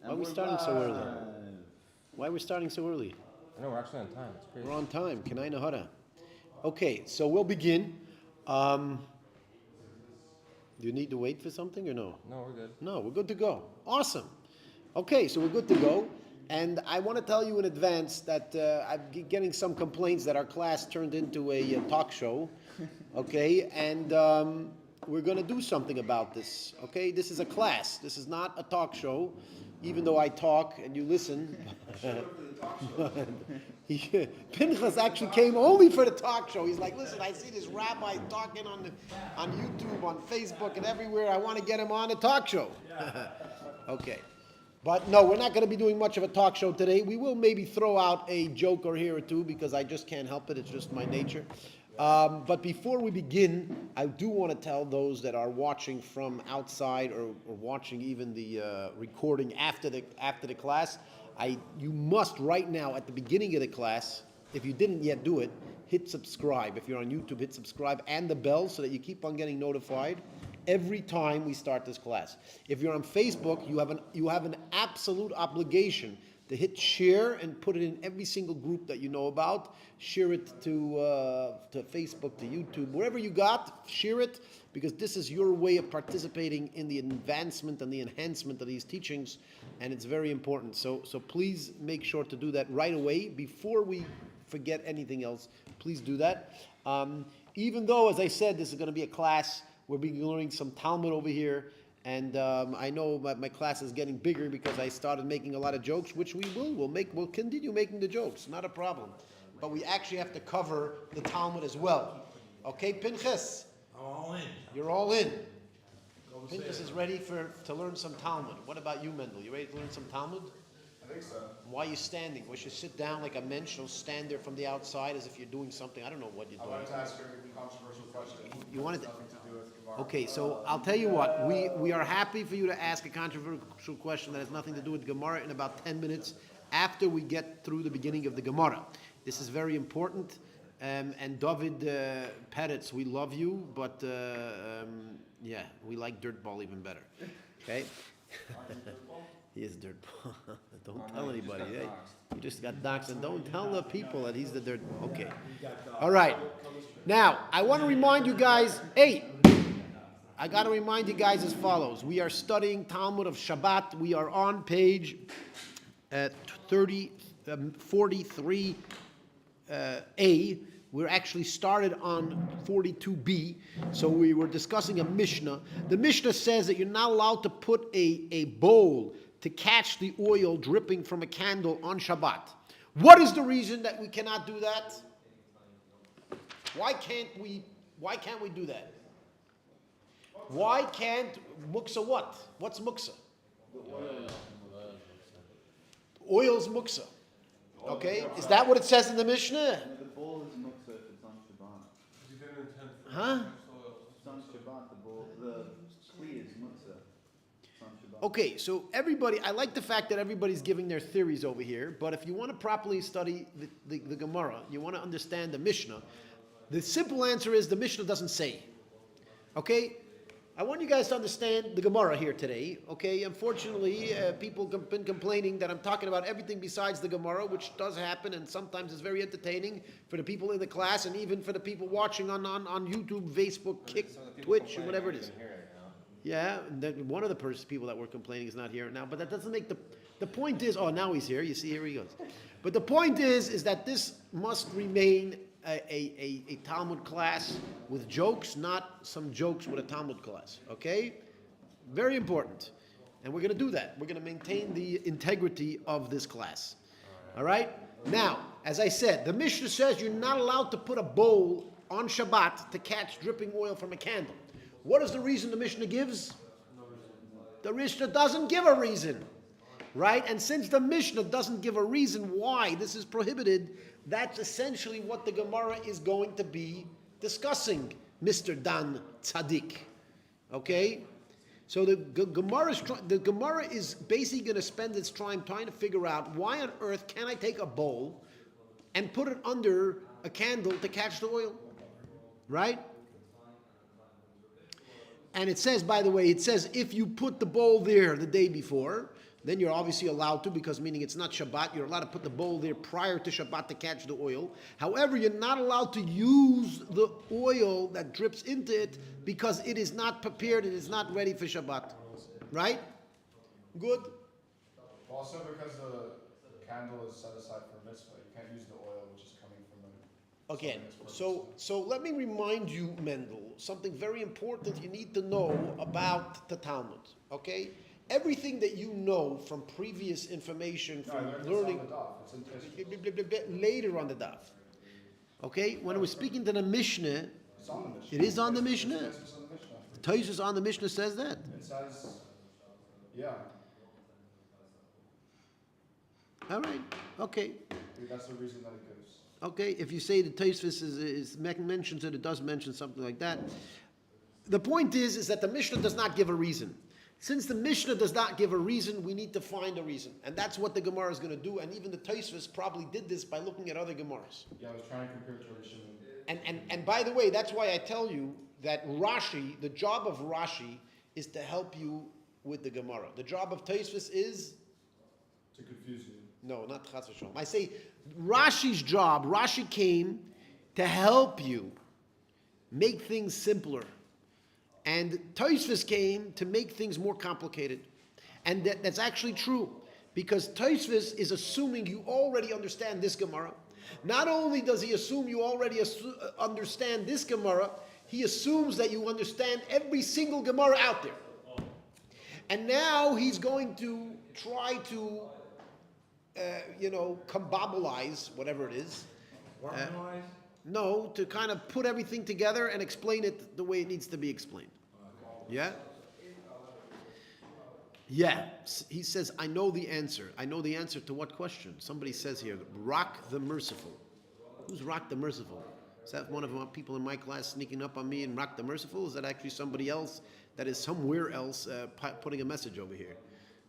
Why are we starting so early? Why are we starting so early? I know, we're actually on time. It's crazy. We're on time. Kanai Nahara. Okay, so we'll begin. Do you need to wait for something or no? No, we're good. No, we're good to go. Awesome. Okay, so we're good to go. And I want to tell you in advance that I'm getting some complaints that our class turned into a talk show. Okay, and we're going to do something about this. Okay, this is a class. This is not a talk show, even though I talk and you listen. Pinchas actually came only for the talk show. He's like, listen, I see this rabbi talking on YouTube, on Facebook, and everywhere. I want to get him on a talk show. Okay. But no, we're not going to be doing much of a talk show today. We will maybe throw out a joke or here or two because I just can't help it. It's just my nature. But before we begin, I do want to tell those that are watching from outside or watching even the recording after the class, you must right now at the beginning of the class, if you didn't yet do it, hit subscribe. If you're on YouTube, hit subscribe and the bell so that you keep on getting notified every time we start this class. If you're on Facebook, you have an absolute obligation to hit share and put it in every single group that you know about. Share it to Facebook, to YouTube, wherever you got, share it, because this is your way of participating in the advancement and the enhancement of these teachings, and it's very important. So please make sure to do that right away before we forget anything else. Please do that. Even though, as I said, this is going to be a class, we'll be learning some Talmud over here. And I know my class is getting bigger because I started making a lot of jokes, which we will. We'll continue making the jokes, not a problem. But we actually have to cover the Talmud as well. Okay, Pinchas? I'm all in. You're all in. Pinchas is ready to learn some Talmud. What about you, Mendel? You ready to learn some Talmud? I think so. Why are you standing? We should sit down like a mensch. Don't stand there from the outside as if you're doing something. I don't know what you're doing. I wanted to ask a controversial question. You wanted to... Nothing to do with Gamara. Okay, so I'll tell you what, we are happy for you to ask a controversial question that has nothing to do with Gemara in about 10 minutes after we get through the beginning of the Gemara. This is very important, and David Peretz, we love you, but yeah, we like Dirtball even better, okay? He is Dirtball. Don't tell anybody. Hey, you just got doxxed, and don't tell the people that he's the dirt. Okay, all right. Now, I want to remind you guys, I got to remind you guys as follows. We are studying Talmud of Shabbat. We are on page 43A. We're actually started on 42B. So we were discussing a Mishnah. The Mishnah says that you're not allowed to put a bowl to catch the oil dripping from a candle on Shabbat. What is the reason that we cannot do that? Why can't we do that? Why can't muksa what? What's muksa? Oil's muksa. Okay? Is that what it says in the Mishnah? The bowl is muksa if it's on Shabbat. You didn't intend for Huh? It's on Shabbat, the kli is muksa. It's on Shabbat. Okay, so everybody, I like the fact that everybody's giving their theories over here, but if you want to properly study the Gemara, you want to understand the Mishnah, the simple answer is the Mishnah doesn't say. Okay? I want you guys to understand the Gemara here today. Okay? Unfortunately, people have been complaining that I'm talking about everything besides the Gemara, which does happen, and sometimes it's very entertaining for the people in the class and even for the people watching on YouTube, Facebook, Kick, Twitch, and whatever it is. Yeah, one of the people that were complaining is not here now, but that doesn't make the point is, oh, now he's here. You see, here he goes. But the point is that this must remain a Talmud class with jokes, not some jokes with a Talmud class. Okay? Very important. And we're going to do that. We're going to maintain the integrity of this class. All right? Now, as I said, the Mishnah says you're not allowed to put a bowl on Shabbat to catch dripping oil from a candle. What is the reason the Mishnah gives? The Mishnah doesn't give a reason. Right? And since the Mishnah doesn't give a reason why this is prohibited, that's essentially what the Gemara is going to be discussing, Mr. Dan Tzaddik. Okay? So the Gemara is basically going to spend its time trying to figure out why on earth can I take a bowl and put it under a candle to catch the oil? Right? And it says, by the way, it says if you put the bowl there the day before, then you're obviously allowed to, because meaning it's not Shabbat, you're allowed to put the bowl there prior to Shabbat to catch the oil. However, you're not allowed to use the oil that drips into it because it is not prepared, it is not ready for Shabbat. Right? Good? Also, because the candle is set aside for mitzvah, you can't use the oil which is coming from the. Again, so let me remind you, Mendel, something very important you need to know about the Talmud. Okay? Everything that you know from previous information, from learning later on the daf. Okay? When we're speaking to the Mishnah, It's on the Mishnah. it is on the Mishnah. It's on the Mishnah. The Tosfos on the Mishnah says that. It says, yeah, All right. Okay. that's the reason that it gives. Okay. If you say the Tosfos mentions it, it does mention something like that. The point is that the Mishnah does not give a reason. Since the Mishnah does not give a reason, we need to find a reason. And that's what the Gemara is going to do. And even the Tosfos probably did this by looking at other Gemaras. Yeah, I was trying to compare tradition. And by the way, that's why I tell you that Rashi, the job of Rashi is to help you with the Gemara. The job of Tosfos is? To confuse you. No, not Chas v'Shalom. I say Rashi's job, Rashi came to help you make things simpler. And Tosfos came to make things more complicated. And that's actually true. Because Tosfos is assuming you already understand this Gemara. Not only does he assume you already understand this Gemara, he assumes that you understand every single Gemara out there. And now he's going to try to, combobblize, whatever it is. No, to kind of put everything together and explain it the way it needs to be explained. Yeah? Yeah. He says, I know the answer. I know the answer to what question? Somebody says here, Rock the Merciful. Who's Rock the Merciful? Is that one of the people in my class sneaking up on me and Rock the Merciful? Is that actually somebody else that is somewhere else putting a message over here?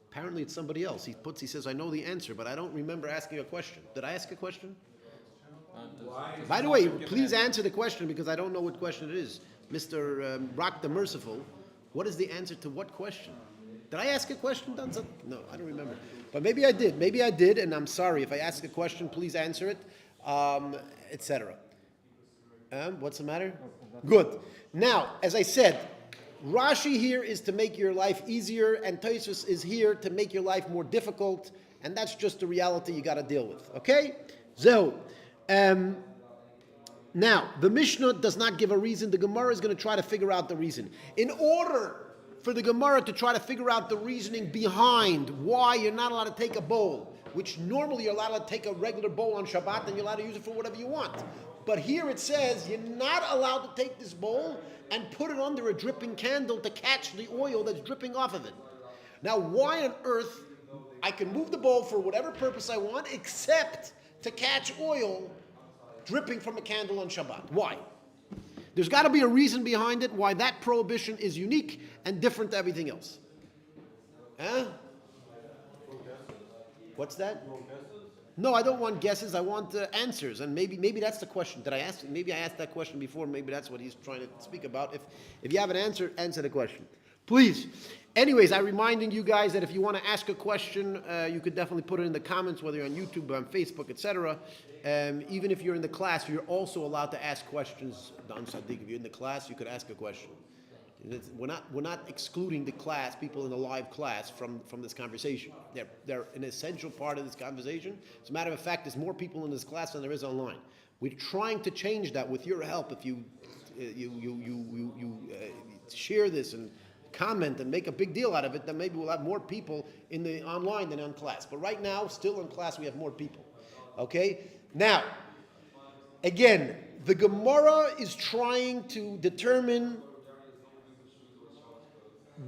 Apparently it's somebody else. He says, I know the answer, but I don't remember asking a question. Did I ask a question? By the way, please answer the question because I don't know what question it is. Mr. Rock the Merciful, what is the answer to what question? Did I ask a question, Danza? No, I don't remember. But maybe I did. Maybe I did, and I'm sorry. If I ask a question, please answer it, etc. What's the matter? Good. Now, as I said, Rashi here is to make your life easier, and Tosfos is here to make your life more difficult, and that's just the reality you got to deal with. Okay? So, now, the Mishnah does not give a reason. The Gemara is going to try to figure out the reason. In order for the Gemara to try to figure out the reasoning behind why you're not allowed to take a bowl, which normally you're allowed to take a regular bowl on Shabbat and you're allowed to use it for whatever you want. But here it says you're not allowed to take this bowl and put it under a dripping candle to catch the oil that's dripping off of it. Now, why on earth I can move the bowl for whatever purpose I want except to catch oil dripping from a candle on Shabbat? Why? There's got to be a reason behind it why that prohibition is unique and different to everything else. Huh? What's that? No, I don't want guesses. I want answers. And maybe that's the question. Did I ask? Maybe I asked that question before. Maybe that's what he's trying to speak about. If you have an answer, answer the question, please. Anyways, I'm reminding you guys that if you want to ask a question, you could definitely put it in the comments, whether you're on YouTube, on Facebook, etc. Even if you're in the class, you're also allowed to ask questions. Don Sadiq, if you're in the class, you could ask a question. We're not excluding the class, people in the live class, from this conversation. They're an essential part of this conversation. As a matter of fact, there's more people in this class than there is online. We're trying to change that with your help. If you share this and comment and make a big deal out of it, then maybe we'll have more people in the online than in class. But right now, still in class, we have more people. Okay? Now, again, the Gemara is trying to determine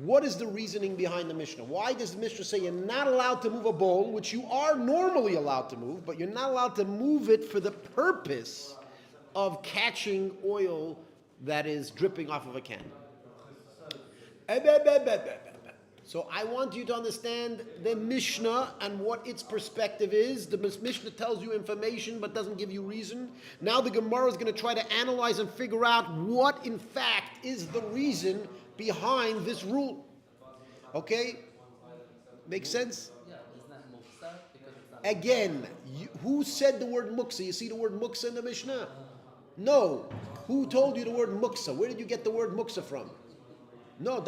what is the reasoning behind the Mishnah. Why does the Mishnah say you're not allowed to move a bowl, which you are normally allowed to move, but you're not allowed to move it for the purpose of catching oil that is dripping off of a candle? So I want you to understand the Mishnah and what its perspective is. The Mishnah tells you information but doesn't give you reason. Now the Gemara is going to try to analyze and figure out what in fact is the reason behind this rule. Okay? Makes sense? Again, who said the word muksa? You see the word muksa in the Mishnah? No. Who told you the word muksa? Where did you get the word muksa from? No,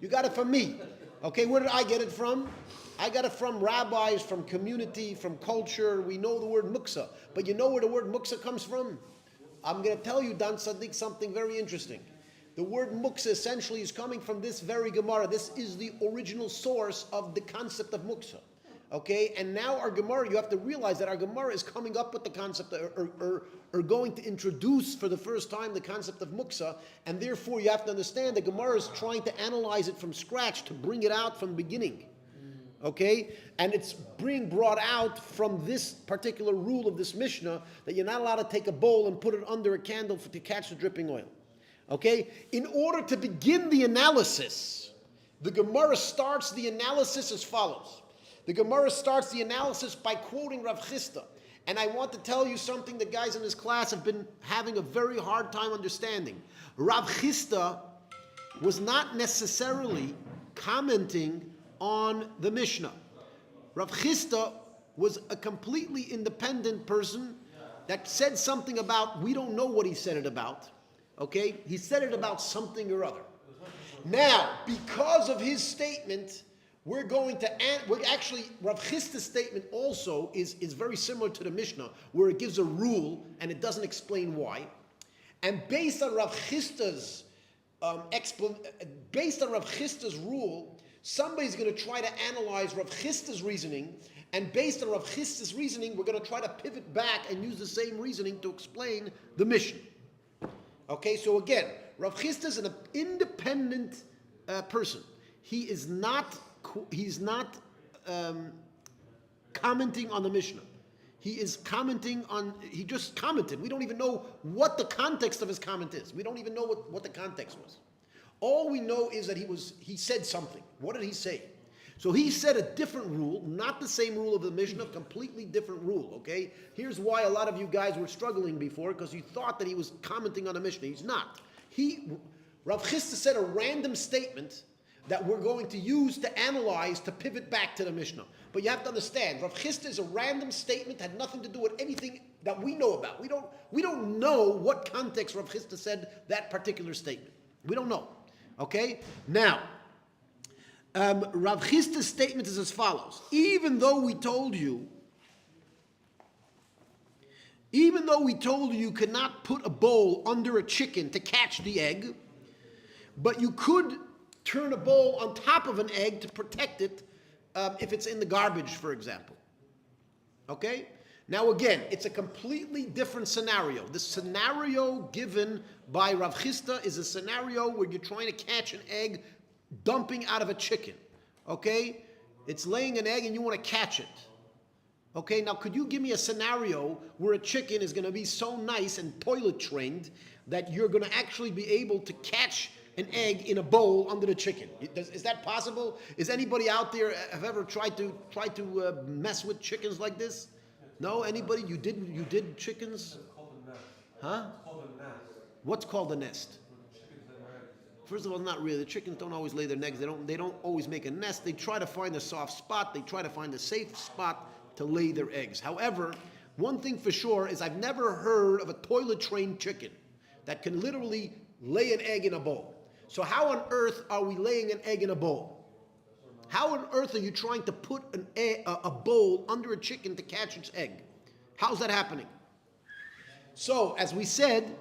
you got it from me. Okay, where did I get it from? I got it from rabbis, from community, from culture. We know the word muksa. But you know where the word muksa comes from? I'm going to tell you, Dan Sadiq, something very interesting. The word muksa essentially is coming from this very Gemara. This is the original source of the concept of muksa. Okay, and now our Gemara, you have to realize that our Gemara is coming up with the concept, or going to introduce for the first time the concept of muksa, and therefore you have to understand the Gemara is trying to analyze it from scratch to bring it out from the beginning. Okay, and it's being brought out from this particular rule of this Mishnah that you're not allowed to take a bowl and put it under a candle to catch the dripping oil. Okay, in order to begin the analysis, the Gemara starts the analysis as follows. The Gemara starts the analysis by quoting Rav Chisda. And I want to tell you something that guys in this class have been having a very hard time understanding. Rav Chisda was not necessarily commenting on the Mishnah. Rav Chisda was a completely independent person that said something about, we don't know what he said it about. Okay? He said it about something or other. Now, because of his statement, we're actually, Rav Chisda's statement also is very similar to the Mishnah, where it gives a rule and it doesn't explain why. And based on Rav Chisda's rule, somebody's going to try to analyze Rav Chisda's reasoning, and based on Rav Chisda's reasoning, we're going to try to pivot back and use the same reasoning to explain the Mishnah. Okay, so again, Rav Chisda is an independent person. He's not commenting on the Mishnah. He just commented. We don't even know what the context of his comment is. We don't even know what the context was. All we know is that he said something. What did he say? So he said a different rule, not the same rule of the Mishnah, completely different rule, okay? Here's why a lot of you guys were struggling before, because you thought that he was commenting on the Mishnah. He's not. Rav Chisda said a random statement that we're going to use to analyze, to pivot back to the Mishnah. But you have to understand, Rav Chisda is a random statement, had nothing to do with anything that we know about. We don't know what context Rav Chisda said that particular statement. We don't know. Okay? Now, Rav Chisda's statement is as follows. Even though we told you you could not put a bowl under a chicken to catch the egg, but you could turn a bowl on top of an egg to protect it if it's in the garbage, for example. Okay? Now again, it's a completely different scenario. The scenario given by Rav Chisda is a scenario where you're trying to catch an egg dumping out of a chicken. Okay? It's laying an egg and you want to catch it. Okay, now could you give me a scenario where a chicken is going to be so nice and toilet trained that you're going to actually be able to catch an egg in a bowl under the chicken? Is that possible? Is anybody out there have ever tried to mess with chickens like this? No? Anybody? You did chickens? It's called a nest. Huh? It's called a nest. What's called a nest? Chickens lay their eggs. First of all, not really. The chickens don't always lay their eggs. They don't always make a nest. They try to find a soft spot. They try to find a safe spot to lay their eggs. However, one thing for sure is I've never heard of a toilet-trained chicken that can literally lay an egg in a bowl. So how on earth are we laying an egg in a bowl? How on earth are you trying to put a bowl under a chicken to catch its egg? How's that happening? So, as we said,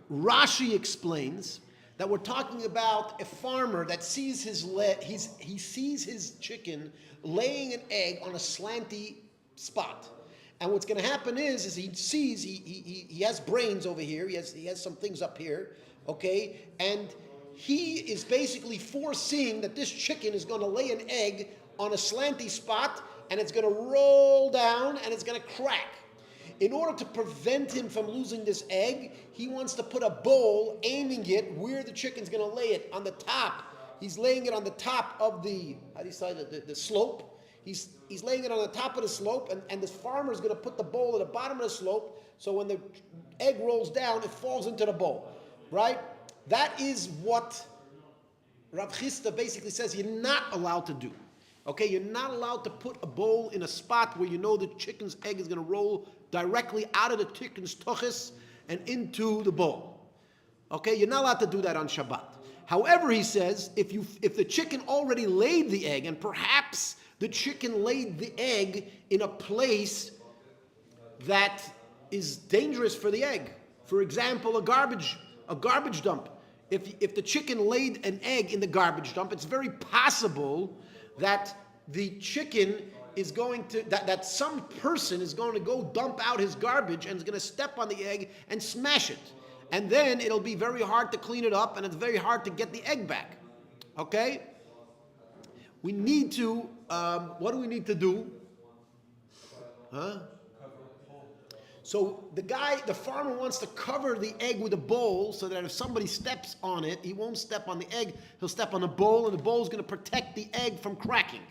Rashi explains that we're talking about a farmer that sees he sees his chicken laying an egg on a slanty spot. And what's going to happen is he sees he has brains over here. He has some things up here, okay? And he is basically foreseeing that this chicken is going to lay an egg on a slanty spot, and it's going to roll down and it's going to crack. In order to prevent him from losing this egg, he wants to put a bowl aiming it where the chicken's going to lay it, on the top. He's laying it on the top of the slope. He's laying it on the top of the slope, and this farmer is going to put the bowl at the bottom of the slope, so when the egg rolls down, it falls into the bowl, right? That is what Rav Chisda basically says you're not allowed to do. Okay, you're not allowed to put a bowl in a spot where you know the chicken's egg is going to roll directly out of the chicken's tuchus and into the bowl. Okay, you're not allowed to do that on Shabbat. However, he says, if the chicken already laid the egg, and perhaps the chicken laid the egg in a place that is dangerous for the egg. For example, a garbage dump. If the chicken laid an egg in the garbage dump, it's very possible that the chicken is going to, that some person is going to go dump out his garbage and is going to step on the egg and smash it. And then it'll be very hard to clean it up, and it's very hard to get the egg back. Okay? We need to, what do we need to do? Huh? So the farmer wants to cover the egg with a bowl so that if somebody steps on it, he won't step on the egg, he'll step on the bowl, and the bowl is going to protect the egg from cracking.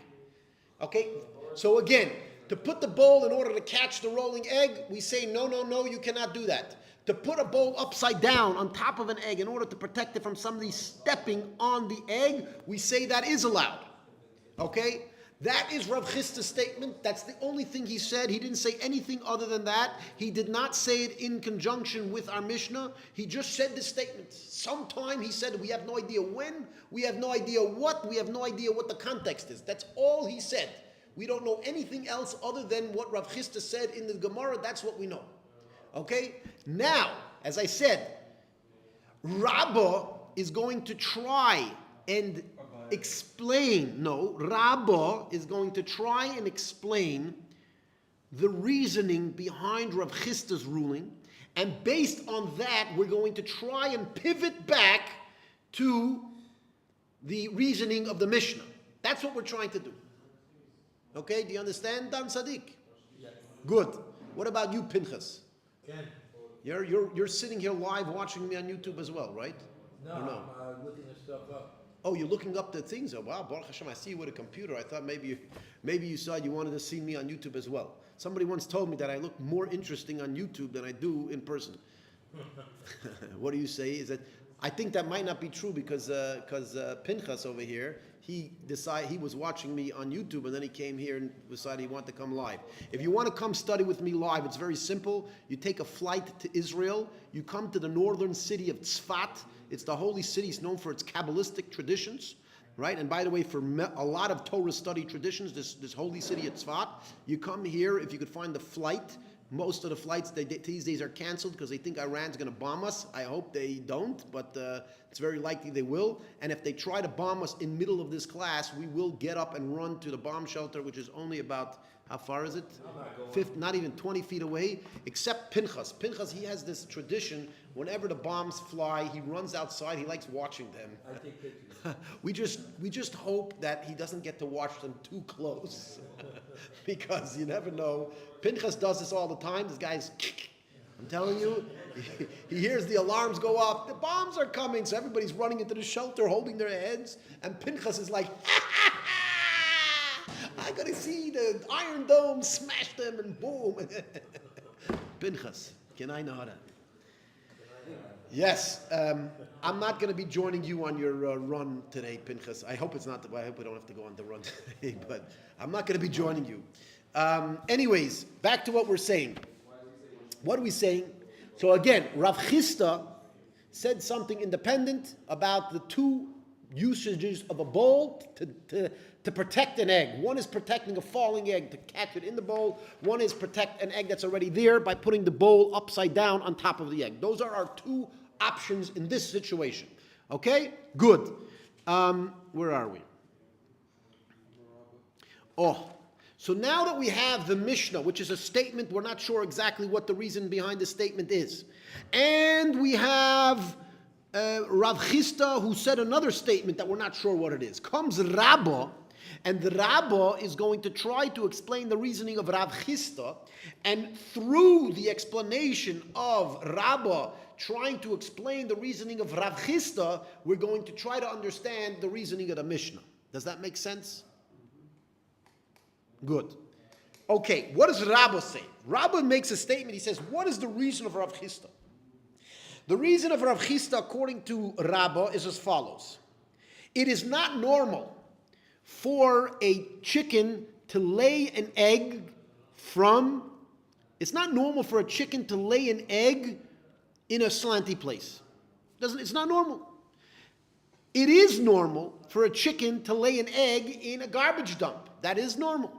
Okay? So again, to put the bowl in order to catch the rolling egg, we say, no, you cannot do that. To put a bowl upside down on top of an egg in order to protect it from somebody stepping on the egg, we say that is allowed. Okay? That is Rav Chisda's statement. That's the only thing he said. He didn't say anything other than that. He did not say it in conjunction with our Mishnah. He just said this statement. Sometime he said, we have no idea when, we have no idea what, we have no idea what the context is. That's all he said. We don't know anything else other than what Rav Chisda said in the Gamara. That's what we know. Okay? Now, as I said, Rabbah is going to try and explain, Rabbah is going to try and explain the reasoning behind Rav Chisda's ruling, and based on that, we're going to try and pivot back to the reasoning of the Mishnah. That's what we're trying to do. Okay, do you understand, Dan Sadiq? Yes. Good. What about you, Pinchas? Ken? You're sitting here live watching me on YouTube as well, right? No, Or no? I'm looking this stuff up. Oh, you're looking up the things. Oh, wow, Baruch Hashem, I see you with a computer. I thought maybe you saw you wanted to see me on YouTube as well. Somebody once told me that I look more interesting on YouTube than I do in person. What do you say? Is that I think that might not be true because Pinchas over here, he was watching me on YouTube, and then he came here and decided he wanted to come live. If you want to come study with me live, it's very simple. You take a flight to Israel. You come to the northern city of Tzfat. It's the holy city. It's known for its Kabbalistic traditions, right? And by the way, for a lot of Torah study traditions, this holy city of Tzfat, you come here if you could find the flight. Most of the flights these days are canceled because they think Iran's going to bomb us. I hope they don't, but it's very likely they will. And if they try to bomb us in middle of this class, we will get up and run to the bomb shelter, which is only about, how far is it? Not even 20 feet away, except Pinchas. Pinchas, he has this tradition, whenever the bombs fly, he runs outside, he likes watching them. I take pictures. We just hope that he doesn't get to watch them too close, because you never know. Pinchas does this all the time. This guy's, I'm telling you, he hears the alarms go off. The bombs are coming, so everybody's running into the shelter, holding their heads, and Pinchas is like, I'm gonna see the Iron Dome smash them, and boom. Pinchas, can I know that? Yes, I'm not going to be joining you on your run today, Pinchas. I hope it's not. I hope we don't have to go on the run today, but I'm not going to be joining you. Anyways, back to what we're saying. What are we saying? So again, Rav Chisda said something independent about the two usages of a bowl to protect an egg. One is protecting a falling egg to catch it in the bowl. One is protect an egg that's already there by putting the bowl upside down on top of the egg. Those are our two options in this situation. Okay? Good. Where are we? So now that we have the Mishnah, which is a statement, we're not sure exactly what the reason behind the statement is. And we have Rav Chisda, who said another statement that we're not sure what it is. Comes Rabbah, and the Rabbah is going to try to explain the reasoning of Rav Chisda, and through the explanation of Rabbah trying to explain the reasoning of Rav Chisda, we're going to try to understand the reasoning of the Mishnah. Does that make sense? Good. Okay, what does Rabbah say? Rabbah makes a statement. He says, what is the reason of Rav Chisda? The reason of Rav Chisda, according to Rabbah, is as follows. It is not normal for a chicken to lay an egg from, it's not normal for a chicken to lay an egg in a slanty place. It's not normal. It is normal for a chicken to lay an egg in a garbage dump. That is normal.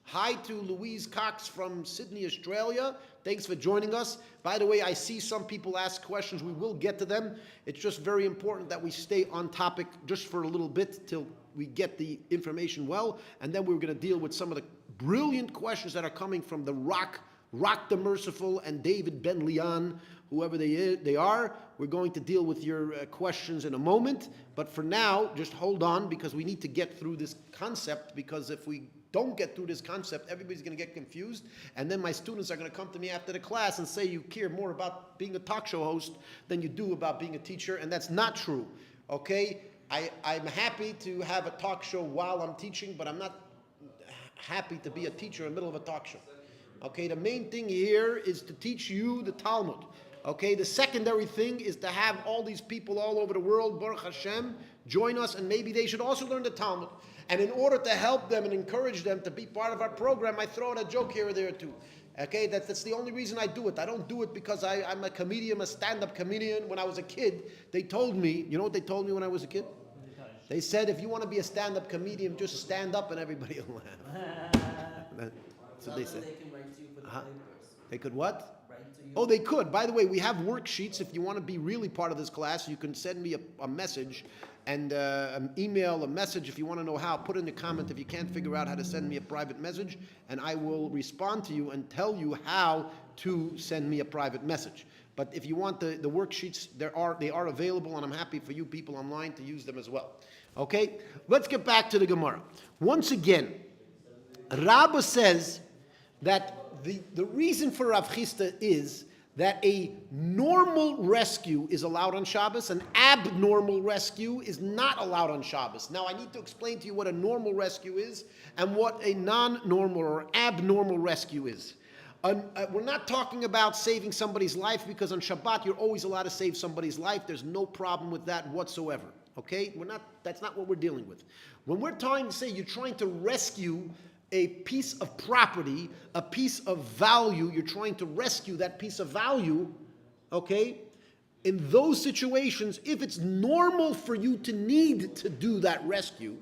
Hi to Louise Cox from Sydney, Australia. Thanks for joining us. By the way, I see some people ask questions. We will get to them. It's just very important that we stay on topic just for a little bit till we get the information well. And then we're going to deal with some of the brilliant questions that are coming from the Rock the Merciful, and David Ben Leon, whoever they are. We're going to deal with your questions in a moment. But for now, just hold on, because we need to get through this concept, because if we don't get through this concept, everybody's going to get confused, and then my students are going to come to me after the class and say you care more about being a talk show host than you do about being a teacher, and that's not true, okay? I'm happy to have a talk show while I'm teaching, but I'm not happy to be a teacher in the middle of a talk show, okay? The main thing here is to teach you the Talmud, okay? The secondary thing is to have all these people all over the world, Baruch Hashem, join us, and maybe they should also learn the Talmud. And in order to help them and encourage them to be part of our program, I throw in a joke here or there too. Okay, that's the only reason I do it. I don't do it because I'm a comedian, a stand-up comedian. When I was a kid, they told me, you know what they told me when I was a kid? They said, if you want to be a stand-up comedian, just stand up and everybody will laugh. That's what they said. They can write to you for the papers. They could what? Write to you. Oh, they could. By the way, we have worksheets. If you want to be really part of this class, you can send me a message and an email, a message if you want to know how. Put in the comment if you can't figure out how to send me a private message, and I will respond to you and tell you how to send me a private message. But if you want the worksheets, they are available, and I'm happy for you people online to use them as well. Okay? Let's get back to the Gemara. Once again, Rabbah says that the reason for Rav Chisda is that a normal rescue is allowed on Shabbos, an abnormal rescue is not allowed on Shabbos. Now, I need to explain to you what a normal rescue is and what a non-normal or abnormal rescue is. We're not talking about saving somebody's life, because on Shabbat you're always allowed to save somebody's life. There's no problem with that whatsoever. Okay? That's not what we're dealing with. When we're trying to say you're trying to rescue a piece of property, a piece of value, you're trying to rescue that piece of value, okay? In those situations, if it's normal for you to need to do that rescue,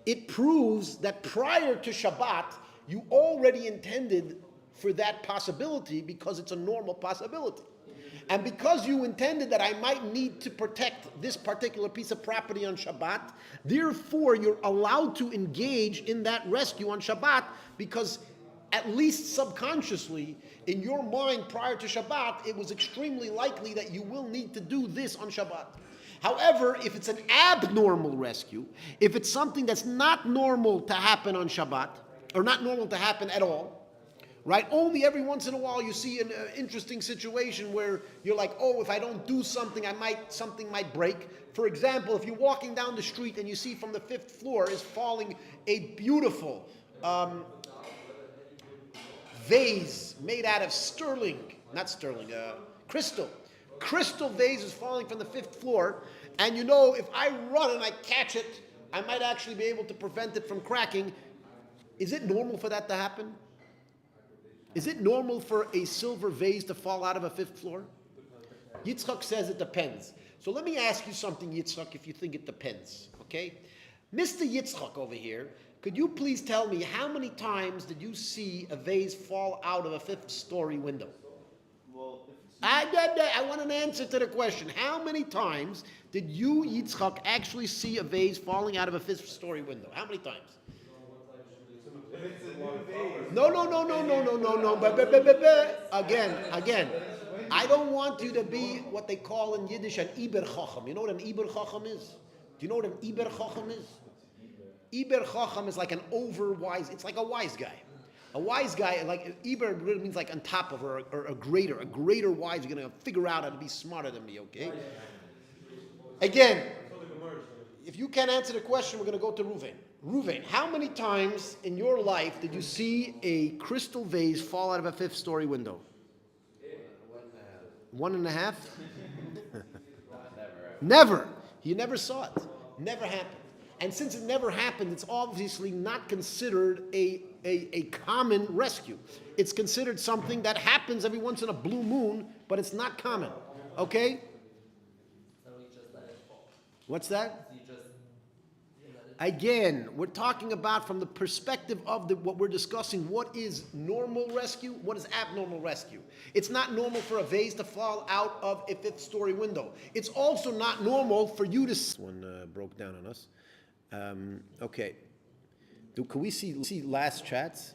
it proves that prior to Shabbat, you already intended for that possibility, because it's a normal possibility. And because you intended that I might need to protect this particular piece of property on Shabbat, therefore you're allowed to engage in that rescue on Shabbat, because at least subconsciously, in your mind prior to Shabbat, it was extremely likely that you will need to do this on Shabbat. However, if it's an abnormal rescue, if it's something that's not normal to happen on Shabbat, or not normal to happen at all, right? Only every once in a while you see an interesting situation where you're like, oh, if I don't do something, something might break. For example, if you're walking down the street and you see from the 5th floor is falling a beautiful vase made out of crystal. Crystal vase is falling from the 5th floor, and you know, if I run and I catch it, I might actually be able to prevent it from cracking. Is it normal for that to happen? Is it normal for a silver vase to fall out of a 5th floor? Yitzchak says it depends. So let me ask you something, Yitzchak, if you think it depends, okay? Mr. Yitzchak over here, could you please tell me how many times did you see a vase fall out of a 5th story window? Well, I want an answer to the question. How many times did you, Yitzchak, actually see a vase falling out of a 5th story window? How many times? No. Again. I don't want you to be what they call in Yiddish an Iber Chacham. You know what an Iber Chacham is? Do you know what an Iber Chacham is? Iber Chacham is like an overwise, it's like a wise guy. A wise guy, like Iber really means like on top of, or a greater wise. You're going to figure out how to be smarter than me, okay? Again, if you can't answer the question, we're going to go to Ruvain. Ruvain, how many times in your life did you see a crystal vase fall out of a 5th story window? 1.5? Never. You never saw it. Never happened. And since it never happened, it's obviously not considered a common rescue. It's considered something that happens every once in a blue moon, but it's not common. Okay? So we just let it fall. What's that? You let it Again, we're talking about from the perspective of what we're discussing, what is normal rescue, what is abnormal rescue. It's not normal for a vase to fall out of a fifth-story window. It's also not normal for you to... This one broke down on us. Okay. Can we see last chats?